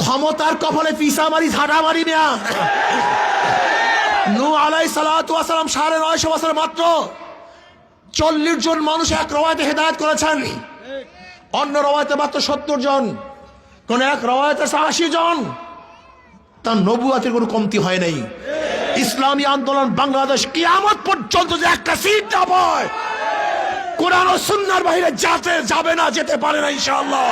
ক্ষমতার কপালে পিসা মারি ঝাঁটা মারি না। নূহ আলাইহিস সালাতু ওয়াস সালাম 950 বছর মাত্র 40 জন মানুষ এক রওয়ায়াতে হেদায়েত করেছেন, অন্য রওয়ায়াতে মাত্র 70 জন, কোন এক রওয়ায়াতে 80 জন। তার নবুয়তের কোনো কমতি হয় নাই। ইসলামী আন্দোলন বাংলাদেশ কিয়ামত পর্যন্ত যে একটা সিট না পায়, কোরআন ও সুন্নাহর বাইরে যাবে না, যেতে পারে না ইনশাআল্লাহ।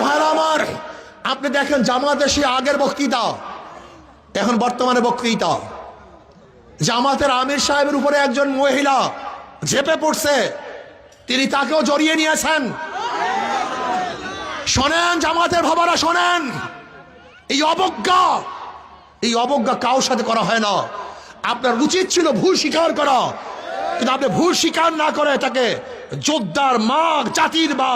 ভাইরা আমার, আপনি দেখেন জামাতের সে আগের বক্তৃতা, এখন বর্তমানে বক্তৃতা। জামাতের আমির সাহেবের উপরে একজন মহিলা ঝেপে পড়ছে, তিনি তাকেও জড়িয়ে নিয়েছেন। শোনেন জামাতের ভাবারা, শোনেন, এই অবজ্ঞা কারোর সাথে করা হয় না। আপনার উচিত ছিল ভুল স্বীকার করা, কিন্তু আপনি ভুল স্বীকার না করে তাকে যোদ্ধার মা, জাতির মা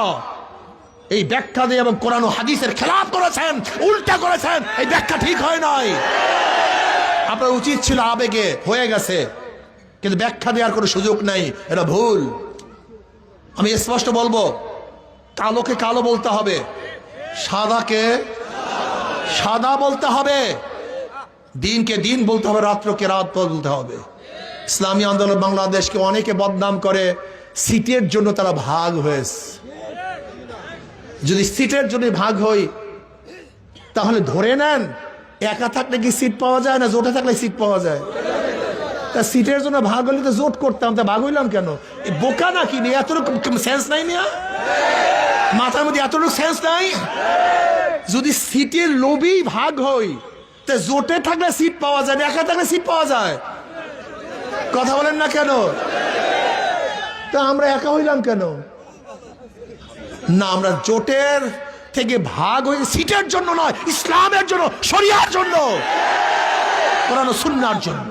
এই ব্যাখ্যা দিয়ে এবং কোরআন ও হাদিসের খেলাফ করেছেন, উল্টা করেছেন। এই ব্যাখ্যা ঠিক হয় নাই। আপনার উচিত ছিল আবেগে হয়ে গেছে, কিন্তু ব্যাখ্যা দেওয়ার কোনো সুযোগ নাই, এটা ভুল। আমি স্পষ্ট বলবো, কালোকে কালো বলতে হবে, সাদাকে সাদা বলতে হবে, দিনকে দিন বলতে হবে, রাত্রকে রাত বলতে হবে। ইসলামী আন্দোলন বাংলাদেশকে অনেকে বদনাম করে সিটের জন্য তারা ভাগ হয়েছে। যদি সিটের জন্য ভাগ হই, তাহলে ধরে নেন একা থাকলে কি সিট পাওয়া যায় না জোটে থাকলে সিট পাওয়া যায়? তা সিটের জন্য ভাগ হলে তো জোট করতাম, তা ভাগ হইলাম কেন? বোকা নাকি? এতটুকু সেন্স নাই মিয়া, মাথার মধ্যে এতটুকু সেন্স নাই? যদি সিটের লোভেই ভাগ হই, তা জোটে থাকলে সিট পাওয়া যায় না, একা থাকলে সিট পাওয়া যায়? কথা বলেন না কেন? তা আমরা একা হইলাম কেন? না, আমরা জোটের থেকে ভাগ হয়ে সিটের জন্য নয়, ইসলামের জন্য, শরিয়ার জন্য, কোরআন ও সুন্নাহর জন্য।